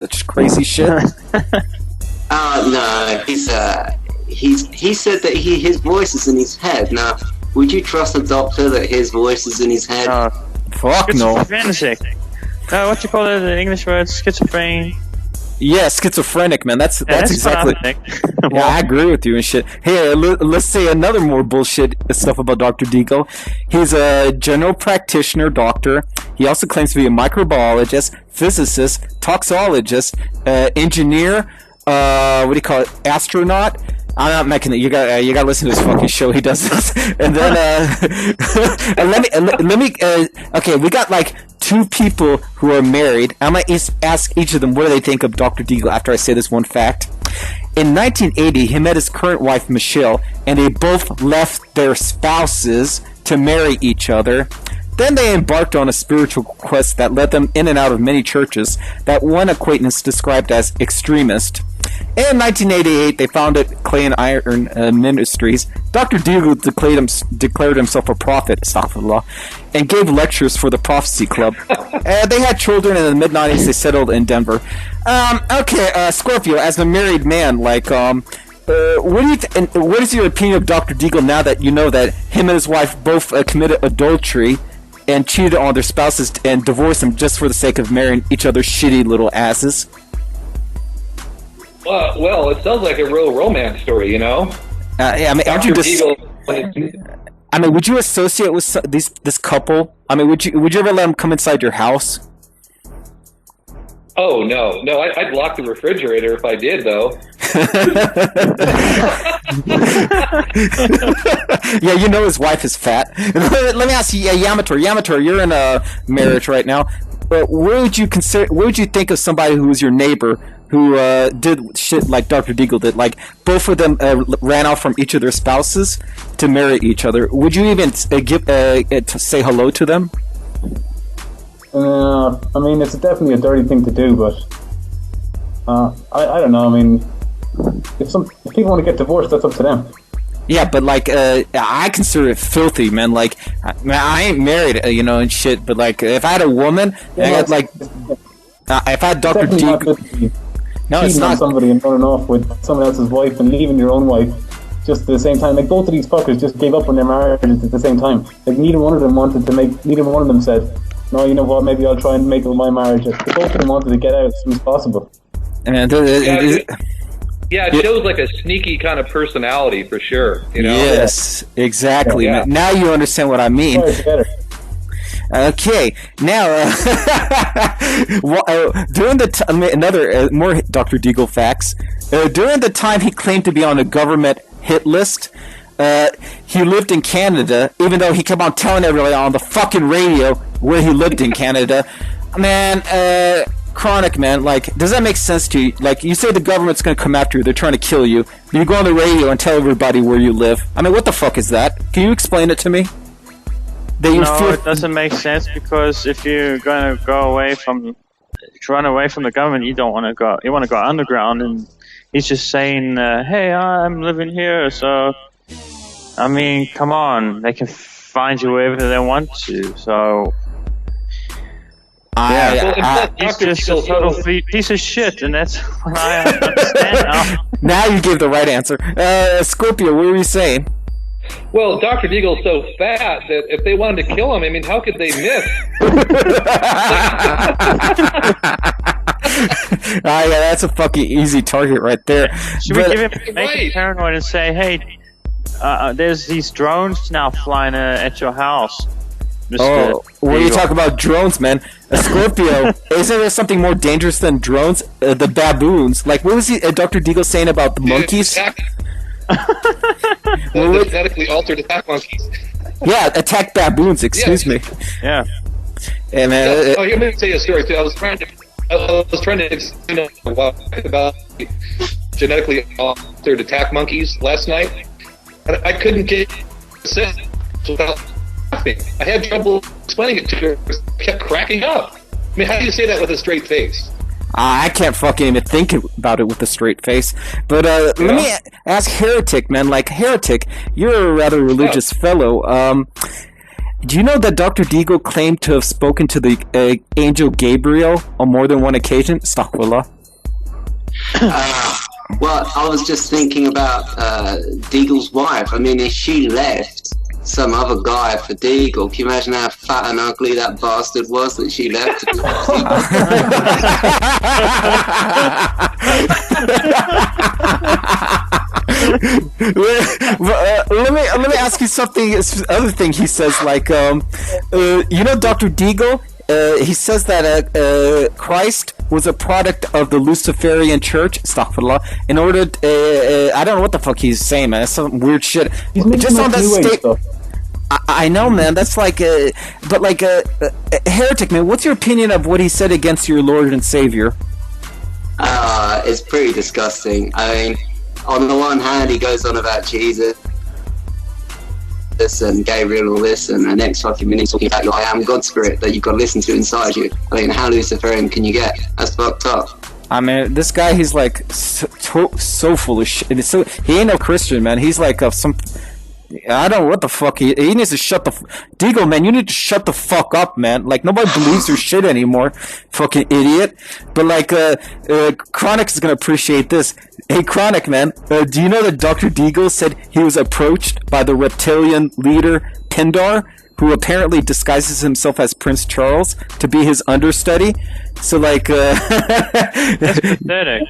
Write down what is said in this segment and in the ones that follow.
such crazy shit? No, he said that his voice is in his head. Now, would you trust a doctor that his voice is in his head? Fuck no. What you call it in English word? Schizophrenic. Yeah, schizophrenic, man. That's exactly. Yeah, I agree with you and shit. Hey, let's say another more bullshit stuff about Dr. Deagle. He's a general practitioner doctor. He also claims to be a microbiologist, physicist, toxologist, engineer. What do you call it? Astronaut. I'm not making it. You got to listen to this fucking show. He does this, and then and let me. Okay, we got like 2 people who are married. I'm gonna ask each of them what do they think of Dr. Deagle after I say this one fact. In 1980, he met his current wife Michelle, and they both left their spouses to marry each other. Then they embarked on a spiritual quest that led them in and out of many churches that one acquaintance described as extremist. In 1988, they founded Clay and Iron Ministries. Dr. Deagle declared himself a prophet, astaghfirullah, and gave lectures for the Prophecy Club. They had children, and in the mid-90s, they settled in Denver. Scorpio, as a married man, like, what is your opinion of Dr. Deagle now that you know that him and his wife both committed adultery and cheated on their spouses and divorced them just for the sake of marrying each other's shitty little asses? Well, it sounds like a real romance story, you know? Aren't you just... would you associate with this couple? Would you ever let them come inside your house? Oh, no. I'd lock the refrigerator if I did, though. Yeah, you know his wife is fat. Let me ask you, Yammitor. Yammitor, you're in a marriage right now. What would you think of somebody who was your neighbor who did shit like Dr. Deagle did? Like, both of them ran off from each of their spouses to marry each other. Would you even say hello to them? It's definitely a dirty thing to do, but I don't know. If people want to get divorced, that's up to them. Yeah, but like, I consider it filthy, man. Like, I ain't married, and shit. But like, if I had a woman, if I had Dr. Deagle, no, it's not. On somebody and running off with someone else's wife and leaving your own wife just at the same time. Like, both of these fuckers just gave up on their marriages at the same time. Like, neither one of them said, no, you know what, maybe I'll try and make it with my marriage. Both of them wanted to get out as soon as possible. And it shows like a sneaky kind of personality for sure. Yes, exactly. Yeah. Now you understand what I mean. Okay, now during the more Dr. Deagle facts. During the time he claimed to be on a government hit list, he lived in Canada, even though he kept on telling everybody on the fucking radio where he lived in Canada. Man, chronic, man. Like, does that make sense to you? Like, you say the government's gonna come after you, they're trying to kill you, then you go on the radio and tell everybody where you live. What the fuck is that? Can you explain it to me? It doesn't make sense, because if you're gonna run away from the government, you don't want to go. You want to go underground, and he's just saying, "Hey, I'm living here." So, come on, they can find you wherever they want to. So, he's just a total piece of shit, and that's what I understand now. Now you give the right answer. Scropio, what were you saying? Well, Dr. Deagle's so fat that if they wanted to kill him, how could they miss? That's a fucking easy target right there. Should we make him paranoid and say, hey, there's these drones now flying at your house? Mr. When you talk about drones, man, Scropio, isn't there something more dangerous than drones? The baboons. Like, what was Dr. Deagle saying about the monkeys? The genetically altered attack monkeys. Yeah, attack baboons. Excuse me. Yeah. Yeah, man. I'm going to tell you a story too. I was trying to explain about genetically altered attack monkeys last night, and I couldn't get a sentence without laughing. I had trouble explaining it to her. I kept cracking up. How do you say that with a straight face? I can't fucking even think about it with a straight face. But let me ask Heretic, man. Like, Heretic, you're a rather religious fellow. Do you know that Dr. Deagle claimed to have spoken to the angel Gabriel on more than one occasion? Astaghfirullah. Well, I was just thinking about Deagle's wife. I mean, if she left some other guy for Deagle, can you imagine how fat and ugly that bastard was that she left? Let me ask you something. Other thing he says, like, you know, Dr. Deagle. He says that Christ was a product of the Luciferian Church. Astaghfirullah. In order, I don't know what the fuck he's saying, man. That's some weird shit. Just on that statement. I know, man. That's like, but like, Heretic, man. What's your opinion of what he said against your Lord and Savior? It's pretty disgusting. I mean, on the one hand, he goes on about Jesus and Gabriel and all this, and the next fucking minute talking about your I am God spirit that you've got to listen to inside you. I mean, how Luciferian can you get? That's fucked up. I mean, this guy, he's like so full of shit. He ain't no Christian, man. He's like some. I don't know what the fuck he needs to shut the Deagle, man. You need to shut the fuck up, man. Like, nobody believes your shit anymore, fucking idiot. But like, Chronic is gonna appreciate this. Hey, Chronic, man, do you know that Dr. Deagle said he was approached by the reptilian leader Pindar, who apparently disguises himself as Prince Charles to be his understudy? So like, that's pathetic.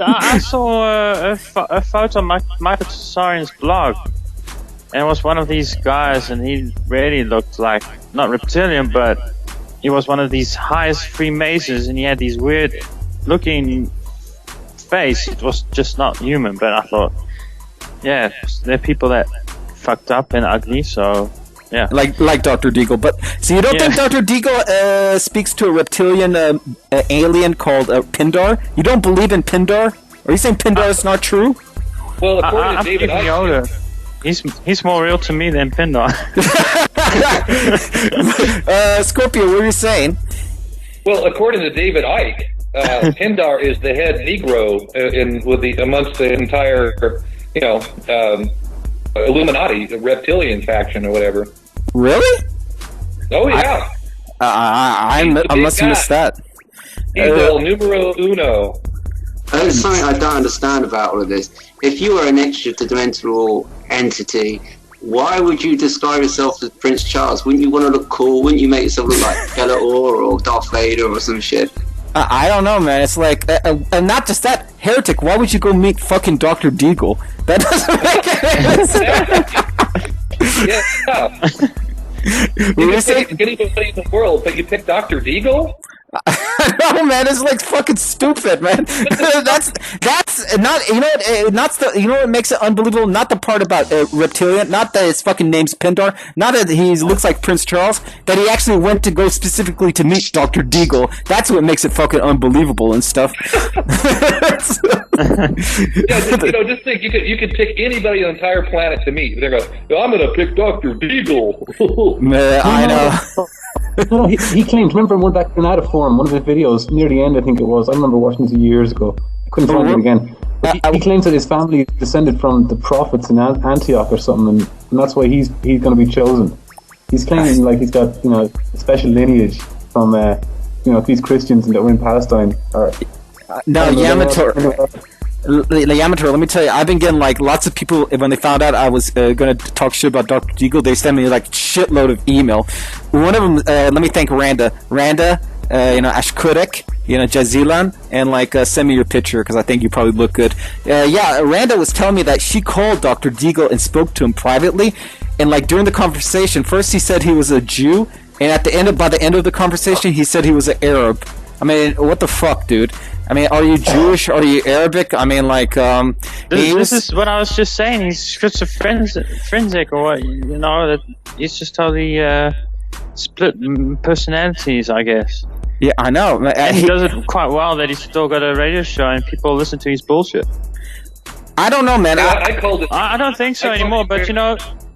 I saw a photo on Michael Tsarian's blog, and it was one of these guys, and he really looked like, not reptilian, but he was one of these highest Freemasons, and he had these weird looking face. It was just not human, but I thought, yeah, there are people that fucked up and ugly, so yeah. Like Dr. Deagle. But so you don't think Dr. Deagle speaks to a reptilian alien called Pindar? You don't believe in Pindar? Are you saying Pindar is not true? Well, according to David Yoda, he's more real to me than Pindar. Scropio, what are you saying? Well, according to David Icke, Pindar is the head Negro amongst the entire, Illuminati, the reptilian faction or whatever. Really? Oh yeah. I must have missed that. He's el numero uno. There's something I don't understand about all of this. If you were an extra-dimensional entity, why would you describe yourself as Prince Charles? Wouldn't you want to look cool? Wouldn't you make yourself look like Skeletor or Darth Vader or some shit? I don't know, man. It's like, and not just that, Heretic. Why would you go meet fucking Dr. Deagle? That doesn't make any sense. Yeah. You can pick anybody in the world, but you pick Dr. Deagle? No, man, it's like fucking stupid, man. that's not, what makes it unbelievable? Not the part about reptilian, not that his fucking name's Pindar, not that he looks like Prince Charles, that he actually went to go specifically to meet Dr. Deagle. That's what makes it fucking unbelievable and stuff. Just think you could pick anybody on the entire planet to meet. They're going, I'm going to pick Dr. Deagle. Man, I know. No, he claimed, remember one back in that forum, one of his videos, near the end I think it was, I remember watching this years ago, I couldn't find it again, but he claims that his family descended from the prophets in Antioch or something, and that's why he's going to be chosen. He's claiming like he's got, a special lineage from, these Christians that were in Palestine. No, Yammitor, let me tell you, I've been getting like lots of people, when they found out I was going to talk shit about Dr. Deagle, they sent me like shitload of email. One of them, let me thank Randa, Ashkurik, Jazilan, and like send me your picture because I think you probably look good. Randa was telling me that she called Dr. Deagle and spoke to him privately, and like during the conversation, first he said he was a Jew, and by the end of the conversation, he said he was an Arab. I mean, what the fuck, dude? I mean, are you Jewish? Are you Arabic? I mean, like, This is what I was just saying. He's schizophrenic, or what? That he's just totally split personalities, I guess. Yeah, I know. And he does it quite well. That he's still got a radio show and people listen to his bullshit. I don't know, man. I called it. I don't think so anymore. But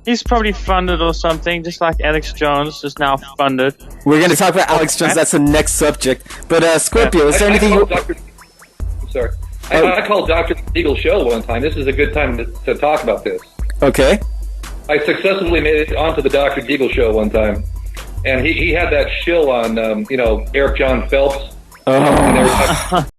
he's probably funded or something, just like Alex Jones is now funded. We're going to talk about Alex Jones. That's the next subject. But Scropio, is there anything you... I'm sorry. I called Dr. Deagle's show one time. This is a good time to talk about this. Okay. I successfully made it onto the Dr. Deagle show one time, and he had that shill on, Eric John Phelps. Oh. And